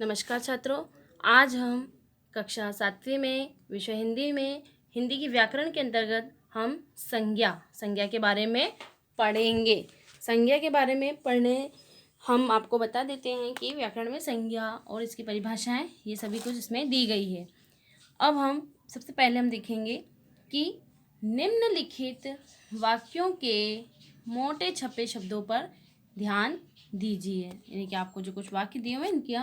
नमस्कार छात्रों। आज हम कक्षा 7वीं में विषय हिंदी में हिंदी की व्याकरण के अंतर्गत हम संज्ञा के बारे में पढ़ेंगे। संज्ञा के बारे में पढ़ने हम आपको बता देते हैं कि व्याकरण में संज्ञा और इसकी परिभाषाएं ये सभी कुछ इसमें दी गई है। अब हम सबसे पहले हम देखेंगे कि निम्नलिखित वाक्यों के मोटे छपे शब्दों पर ध्यान दीजिए। यानी कि आपको जो कुछ वाक्य दिए हुए इनकी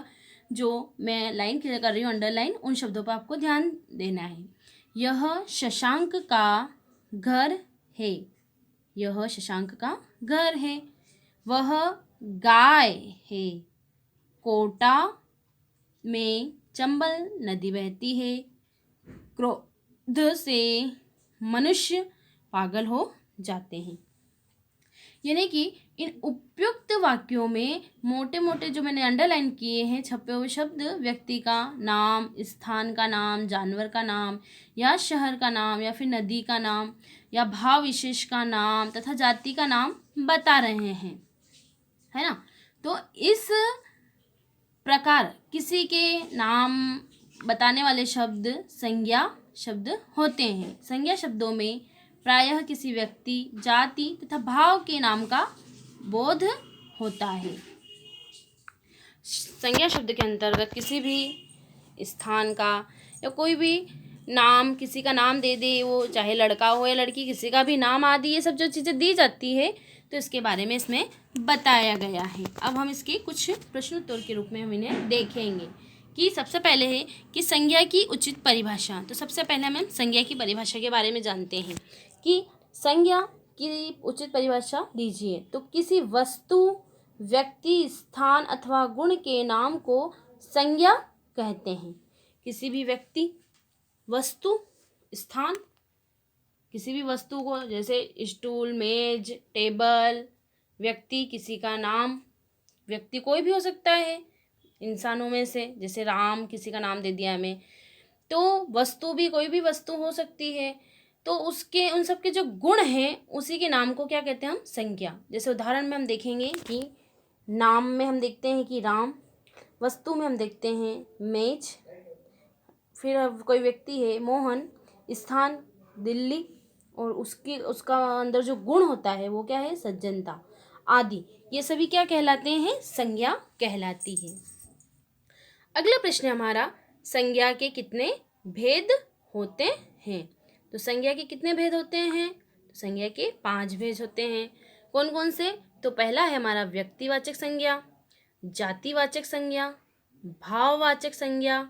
जो मैं लाइन क्लियर कर रही हूँ अंडरलाइन, उन शब्दों पर आपको ध्यान देना है। यह शशांक का घर है। यह शशांक का घर है। वह गाय है। कोटा में चंबल नदी बहती है। क्रोध से मनुष्य पागल हो जाते हैं। यानी कि इन उपयुक्त वाक्यों में मोटे मोटे जो मैंने अंडरलाइन किए हैं छपे हुए शब्द व्यक्ति का नाम, स्थान का नाम, जानवर का नाम या शहर का नाम या फिर नदी का नाम या भाव विशेष का नाम तथा जाति का नाम बता रहे हैं, है ना। तो इस प्रकार किसी के नाम बताने वाले शब्द संज्ञा शब्द होते हैं। संज्ञा शब्दों में प्रायः किसी व्यक्ति, जाति तथा भाव के नाम का बोध होता है। संज्ञा शब्द के अंतर्गत किसी भी स्थान का या कोई भी नाम, किसी का नाम दे दे, वो चाहे लड़का हो या लड़की, किसी का भी नाम आदि ये सब जो चीज़ें दी जाती है तो इसके बारे में इसमें बताया गया है। अब हम इसके कुछ प्रश्न उत्तर के रूप में हम इन्हें देखेंगे कि सबसे पहले है कि संज्ञा की उचित परिभाषा। तो सबसे पहले हम संज्ञा की परिभाषा के बारे में जानते हैं कि संज्ञा की उचित परिभाषा दीजिए। तो किसी वस्तु, व्यक्ति, स्थान अथवा गुण के नाम को संज्ञा कहते हैं। किसी भी व्यक्ति, वस्तु, स्थान, किसी भी वस्तु को जैसे स्टूल, मेज, टेबल, व्यक्ति, किसी का नाम, व्यक्ति कोई भी हो सकता है इंसानों में से, जैसे राम, किसी का नाम दे दिया हमें। तो वस्तु भी कोई भी वस्तु हो सकती है। तो उसके उन सब के जो गुण हैं उसी के नाम को क्या कहते हैं हम? संज्ञा। जैसे उदाहरण में हम देखेंगे कि नाम में हम देखते हैं कि राम, वस्तु में हम देखते हैं मेज, फिर अब कोई व्यक्ति है मोहन, स्थान दिल्ली, और उसका अंदर जो गुण होता है वो क्या है? सज्जनता आदि। ये सभी क्या कहलाते हैं? संज्ञा कहलाती है। अगला प्रश्न हमारा, संज्ञा के कितने भेद होते हैं? तो संज्ञा के कितने भेद होते हैं? तो संज्ञा के 5 भेद होते हैं। कौन कौन से? तो पहला है हमारा व्यक्तिवाचक संज्ञा, जातिवाचक संज्ञा, भाववाचक संज्ञा,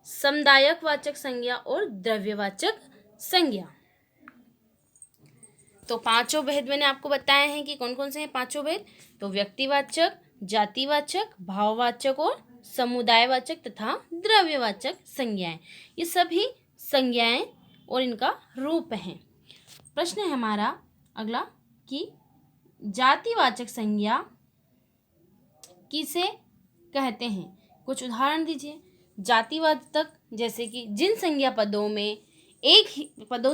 समुदायक वाचक संज्ञा और द्रव्यवाचक संज्ञा। तो पांचों भेद मैंने आपको बताए हैं कि कौन कौन से हैं पांचों भेद। तो व्यक्तिवाचक, जातिवाचक, भाववाचक और समुदायवाचक तथा द्रव्यवाचक संज्ञाएं। ये सभी संज्ञाएं और इनका रूप हैं। प्रश्न है हमारा अगला कि जातिवाचक संज्ञा किसे कहते हैं? कुछ उदाहरण दीजिए। जातिवाचक जैसे कि जिन संज्ञा पदों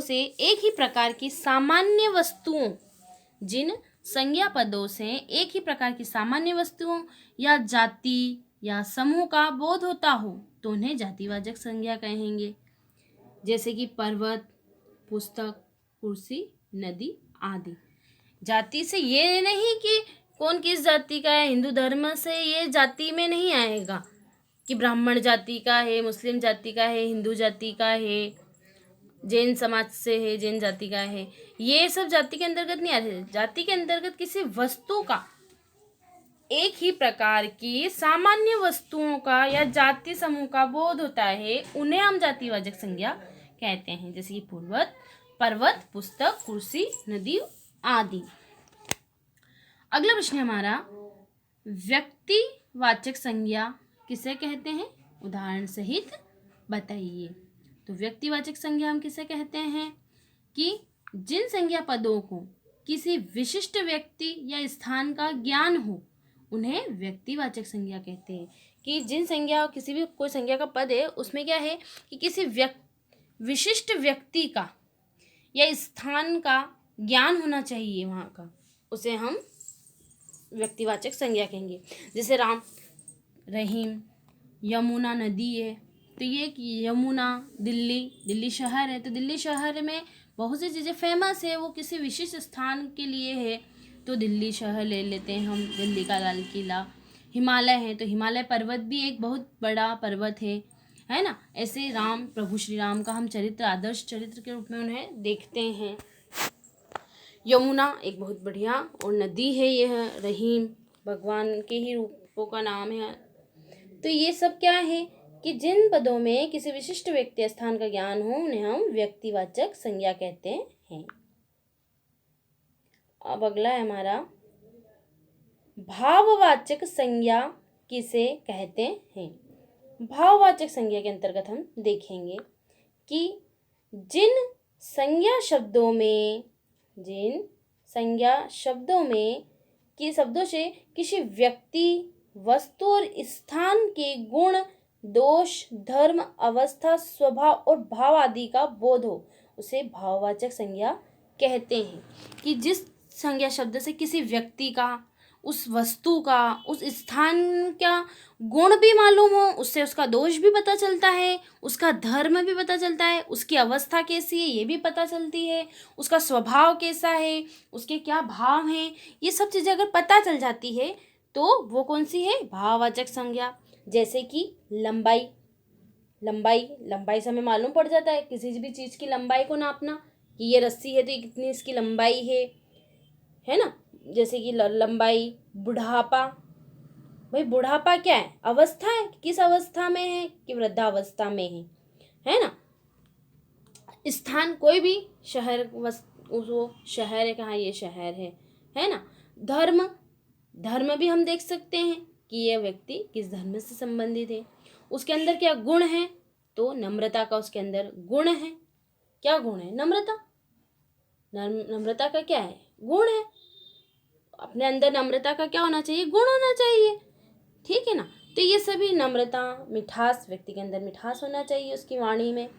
से एक ही प्रकार की सामान्य वस्तुओं, जिन संज्ञा पदों से एक ही प्रकार की सामान्य वस्तुओं या जाति या समूह का बोध होता हो तो उन्हें जातिवाचक संज्ञा कहेंगे। जैसे कि पर्वत, पुस्तक, कुर्सी, नदी आदि। जाति से ये नहीं कि कौन किस जाति का है, हिंदू धर्म से ये जाति में नहीं आएगा कि ब्राह्मण जाति का है, मुस्लिम जाति का है, हिंदू जाति का है, जैन समाज से है, जैन जाति का है, ये सब जाति के अंतर्गत नहीं आते। जाति के अंतर्गत किसी वस्तु का, एक ही प्रकार की सामान्य वस्तुओं का या जाति समूह का बोध होता है, उन्हें हम जातिवाचक संज्ञा कहते हैं। जैसे कि पर्वत, पुस्तक, कुर्सी, नदी आदि। अगला प्रश्न हमारा, व्यक्तिवाचक संज्ञा किसे कहते हैं? उदाहरण सहित बताइए। तो व्यक्तिवाचक संज्ञा हम किसे कहते हैं कि जिन संज्ञा पदों को किसी विशिष्ट व्यक्ति या स्थान का ज्ञान हो उन्हें व्यक्तिवाचक संज्ञा कहते हैं। कि जिन संज्ञा, किसी भी कोई संज्ञा का पद है उसमें क्या है कि किसी विशिष्ट व्यक्ति का या स्थान का ज्ञान होना चाहिए वहाँ का, उसे हम व्यक्तिवाचक संज्ञा कहेंगे। जैसे राम, रहीम, यमुना नदी है, तो ये यमुना दिल्ली शहर है, तो दिल्ली शहर में बहुत सी चीज़ें फेमस है, वो किसी विशिष्ट स्थान के लिए है, तो दिल्ली शहर ले लेते हैं हम, दिल्ली का लाल किला। हिमालय है, तो हिमालय पर्वत भी एक बहुत बड़ा पर्वत है ना। ऐसे प्रभु श्री राम का हम चरित्र, आदर्श चरित्र के रूप में उन्हें देखते हैं। यमुना एक बहुत बढ़िया और नदी है, यह रहीम भगवान के ही रूपों का नाम है। तो ये सब क्या है कि जिन पदों में किसी विशिष्ट व्यक्ति स्थान का ज्ञान हो उन्हें हम व्यक्तिवाचक संज्ञा कहते हैं। अब अगला है हमारा भाववाचक संज्ञा किसे कहते हैं। भाववाचक संज्ञा के अंतर्गत हम देखेंगे कि जिन संज्ञा शब्दों में कि शब्दों से किसी व्यक्ति, वस्तु और स्थान के गुण, दोष, धर्म, अवस्था, स्वभाव और भाव आदि का बोध हो, उसे भाववाचक संज्ञा कहते हैं। कि जिस संज्ञा शब्द से किसी व्यक्ति का, उस वस्तु का, उस स्थान का गुण भी मालूम हो, उससे उसका दोष भी पता चलता है, उसका धर्म भी पता चलता है, उसकी अवस्था कैसी है ये भी पता चलती है, उसका स्वभाव कैसा है, उसके क्या भाव हैं, ये सब चीज़ें अगर पता चल जाती है तो वो कौन सी है, भाववाचक संज्ञा। जैसे कि लंबाई से हमें मालूम पड़ जाता है, किसी भी चीज़ की लंबाई को नापना कि ये रस्सी है तो ये कितनी इसकी लंबाई है ना। जैसे कि लंबाई। बुढ़ापा, भाई बुढ़ापा क्या है, अवस्था है, किस अवस्था में है कि वृद्धावस्था में है ना। स्थान, कोई भी शहर, वो शहर है, कहाँ ये शहर है ना। धर्म भी हम देख सकते हैं कि यह व्यक्ति किस धर्म से संबंधित है। उसके अंदर क्या गुण है, तो नम्रता का उसके अंदर गुण है। क्या गुण है, नम्रता। नम्रता का क्या है, गुण है। अपने अंदर नम्रता का क्या होना चाहिए, गुण होना चाहिए, ठीक है ना। तो ये सभी नम्रता, मिठास, व्यक्ति के अंदर मिठास होना चाहिए उसकी वाणी में।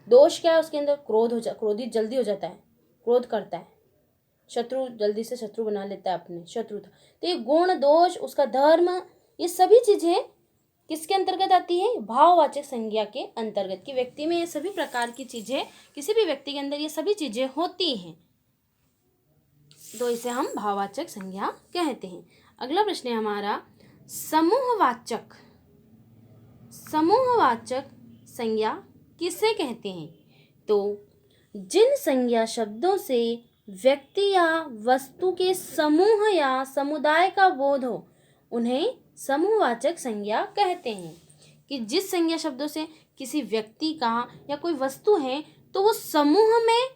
दोष क्या है, उसके अंदर क्रोधित जल्दी हो जाता है, क्रोध करता है, जल्दी से शत्रु बना लेता है अपने शत्रु था। तो ये गुण, दोष, उसका धर्म, ये सभी चीजें किसके अंतर्गत आती है, भाववाचक संज्ञा के अंतर्गत। कि व्यक्ति में ये सभी प्रकार की चीजें, किसी भी व्यक्ति के अंदर ये सभी चीजें होती हैं, तो इसे हम भाववाचक संज्ञा कहते हैं। अगला प्रश्न है हमारा समूहवाचक संज्ञा किसे कहते हैं। तो जिन संज्ञा शब्दों से व्यक्ति या वस्तु के समूह या समुदाय का बोध हो उन्हें समूहवाचक संज्ञा कहते हैं। कि जिस संज्ञा शब्दों से किसी व्यक्ति का या कोई वस्तु है तो वो समूह में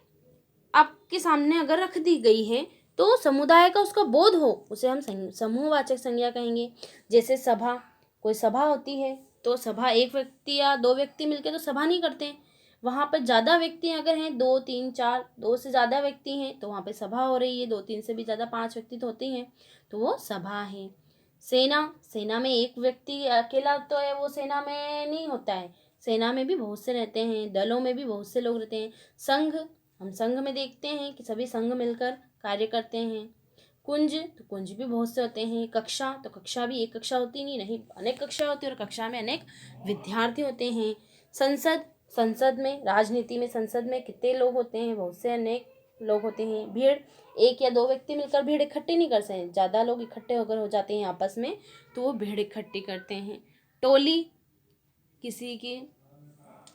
आपके सामने अगर रख दी गई है तो समुदाय का उसका बोध हो, उसे हम समूहवाचक संज्ञा कहेंगे। जैसे सभा, कोई सभा होती है तो सभा एक व्यक्ति या दो व्यक्ति मिलकर तो सभा नहीं करते हैं, वहाँ पर ज़्यादा व्यक्ति अगर हैं, 2, 3, 4, 2 से ज़्यादा व्यक्ति हैं तो वहाँ पे सभा हो रही है, 2, 3 से भी ज़्यादा 5 व्यक्ति तो होते हैं तो वो सभा है। सेना में एक व्यक्ति अकेला तो है, वो सेना में नहीं होता है, सेना में भी बहुत से रहते हैं, दलों में भी बहुत से लोग रहते हैं। संघ, हम संघ में देखते हैं कि सभी संघ मिलकर कार्य करते हैं। कुंज, तो कुंज भी बहुत से होते हैं। कक्षा, तो कक्षा भी एक कक्षा होती नहीं, अनेक कक्षा होती है और कक्षा में अनेक विद्यार्थी होते हैं। संसद में, राजनीति में संसद में कितने लोग होते हैं, बहुत से अनेक लोग होते हैं। भीड़, एक या दो व्यक्ति मिलकर भीड़ इकट्ठी नहीं कर सकते, ज़्यादा लोग इकट्ठे होकर हो जाते हैं आपस में तो वो भीड़ इकट्ठी करते हैं। टोली, किसी की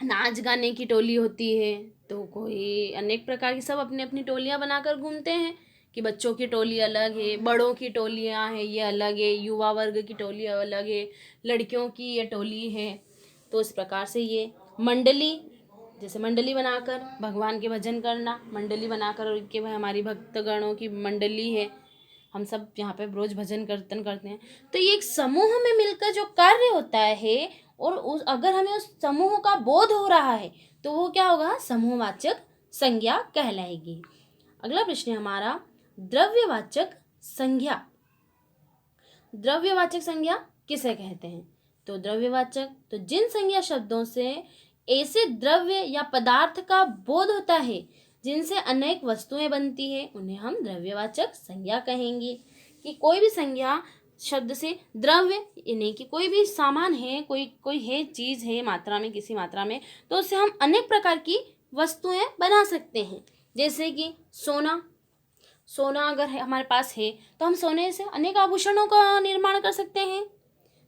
नाच गाने की टोली होती है तो कोई अनेक प्रकार की, सब अपनी अपनी टोलियाँ बनाकर घूमते हैं कि बच्चों की टोली अलग है, बड़ों की टोलियाँ हैं ये अलग है, युवा वर्ग की टोली अलग है, लड़कियों की ये टोली है। तो इस प्रकार से ये मंडली, जैसे मंडली बनाकर भगवान के भजन करना, मंडली बनाकर, और इनके भाई हमारी भक्तगणों की मंडली है, हम सब यहाँ पे रोज भजन कीर्तन करते हैं। तो ये एक समूह में मिलकर जो कार्य होता है और अगर हमें उस समूह का बोध हो रहा है तो वो क्या होगा, समूहवाचक संज्ञा कहलाएगी। अगला प्रश्न है हमारा द्रव्यवाचक संज्ञा किसे कहते हैं। तो द्रव्यवाचक, तो जिन संज्ञा शब्दों से ऐसे द्रव्य या पदार्थ का बोध होता है जिनसे अनेक वस्तुएं बनती है उन्हें हम द्रव्यवाचक संज्ञा कहेंगे। कि कोई भी संज्ञा शब्द से द्रव्य, यानी कि कोई भी सामान है, कोई है, चीज़ है मात्रा में, किसी मात्रा में, तो उससे हम अनेक प्रकार की वस्तुएं बना सकते हैं। जैसे कि सोना अगर है हमारे पास है तो हम सोने से अनेक आभूषणों का निर्माण कर सकते हैं।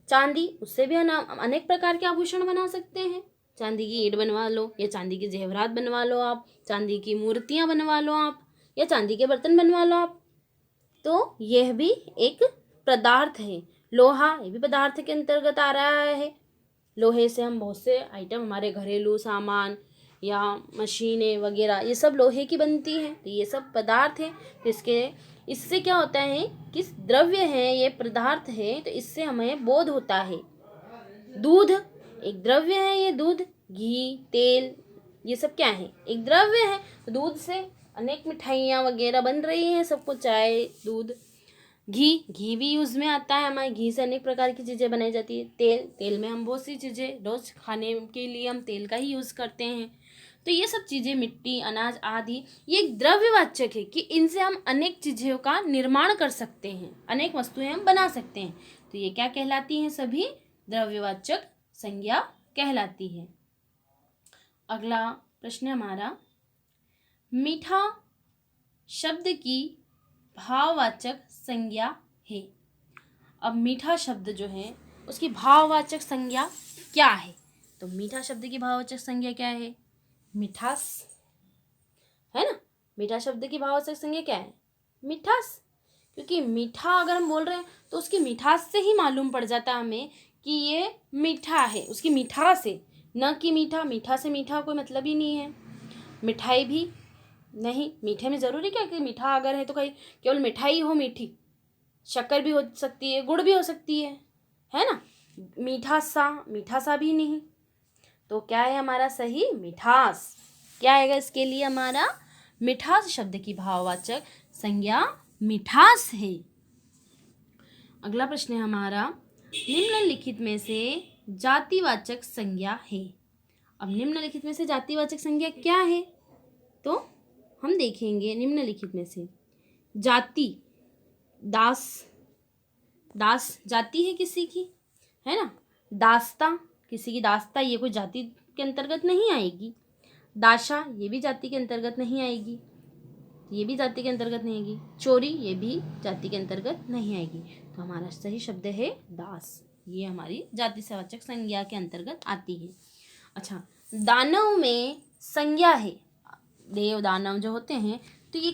चांदी, उससे भी अनेक प्रकार के आभूषण बना सकते हैं। चांदी की ईंट बनवा लो, या चांदी के जेवरात बनवा लो आप, चांदी की मूर्तियाँ बनवा लो आप, या चांदी के बर्तन बनवा लो आप। तो यह भी एक पदार्थ है। लोहा, ये भी पदार्थ के अंतर्गत आ रहा है। लोहे से हम बहुत से आइटम, हमारे घरेलू सामान या मशीनें वगैरह, ये सब लोहे की बनती हैं। तो ये सब पदार्थ हैं। तो इससे क्या होता है कि द्रव्य है, ये पदार्थ है, तो इससे हमें बोध होता है। दूध एक द्रव्य है, ये दूध, घी, तेल, ये सब क्या है, एक द्रव्य है। तो दूध से अनेक मिठाइयाँ वगैरह बन रही हैं, सबको, चाय, दूध। घी भी यूज़ में आता है, हमारे घी से अनेक प्रकार की चीज़ें बनाई जाती है। तेल में हम बहुत सी चीज़ें रोज़ खाने के लिए हम तेल का ही यूज़ करते हैं। तो ये सब चीज़ें, मिट्टी, अनाज आदि, ये एक द्रव्यवाचक है कि इनसे हम अनेक चीज़ों का निर्माण कर सकते हैं, अनेक वस्तुएं हम बना सकते हैं। तो ये क्या कहलाती हैं, सभी द्रव्यवाचक संज्ञा कहलाती है। अगला प्रश्न हमारा, मीठा शब्द की भाववाचक संज्ञा है। अब मीठा शब्द जो है उसकी भाववाचक संज्ञा क्या है? तो मीठा शब्द की भाववाचक संज्ञा क्या है? मिठास, है ना। मीठा शब्द की भाववाचक संज्ञा क्या है? मिठास। क्योंकि मीठा अगर हम बोल रहे हैं तो उसकी मिठास से ही मालूम पड़ जाता है हमें कि ये मीठा है, उसकी मिठास है, न कि मीठा से मीठा कोई मतलब ही नहीं है। मिठाई भी नहीं, मीठे में ज़रूरी क्या कि मीठा अगर है तो कहीं केवल मिठाई हो मीठी, शक्कर भी हो सकती है, गुड़ भी हो सकती है ना। मीठा सा भी नहीं। तो क्या है हमारा सही? मिठास। क्या आएगा इसके लिए हमारा? मिठास शब्द की भाववाचक संज्ञा मिठास है। अगला प्रश्न है हमारा, निम्नलिखित में से जातिवाचक संज्ञा है। अब निम्नलिखित में से जातिवाचक संज्ञा क्या है? तो हम देखेंगे निम्नलिखित में से जाति, दास जाति है किसी की, है ना। दास्ता, किसी की दास्ता, ये कोई जाति के अंतर्गत नहीं आएगी। दाशा, ये भी जाति के अंतर्गत नहीं आएगी, ये भी जाति के अंतर्गत नहीं आएगी। चोरी, ये भी जाति के अंतर्गत नहीं आएगी। तो हमारा सही शब्द है दास, ये हमारी जाति वाचक संज्ञा के अंतर्गत आती है। अच्छा, दानव में संज्ञा है, देव दानव जो होते हैं, तो ये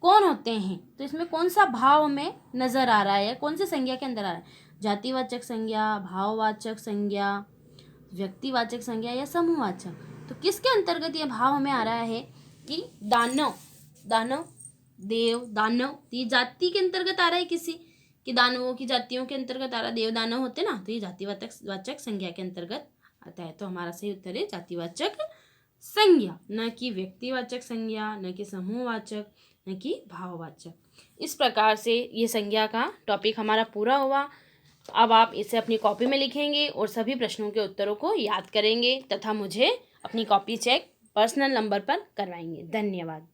कौन होते हैं? तो इसमें कौन सा भाव में नजर आ रहा है, कौन सी संज्ञा के अंदर आ रहा है? जातिवाचक संज्ञा, भाववाचक संज्ञा, व्यक्तिवाचक संज्ञा या समूहवाचक? तो किसके अंतर्गत ये भाव में आ रहा है कि दानव, देव दानव, ये जाति के अंतर्गत आ रहा है किसी कि दानवों की जातियों के अंतर्गत आ रहा है, देव दानव होते ना, तो ये जातिवाचक संज्ञा के अंतर्गत आता है। तो हमारा सही उत्तर है जातिवाचक संज्ञा, न कि व्यक्तिवाचक संज्ञा, न कि समूहवाचक, न कि भाववाचक। इस प्रकार से ये संज्ञा का टॉपिक हमारा पूरा हुआ। अब आप इसे अपनी कॉपी में लिखेंगे और सभी प्रश्नों के उत्तरों को याद करेंगे तथा मुझे अपनी कॉपी चेक पर्सनल नंबर पर करवाएंगे। धन्यवाद।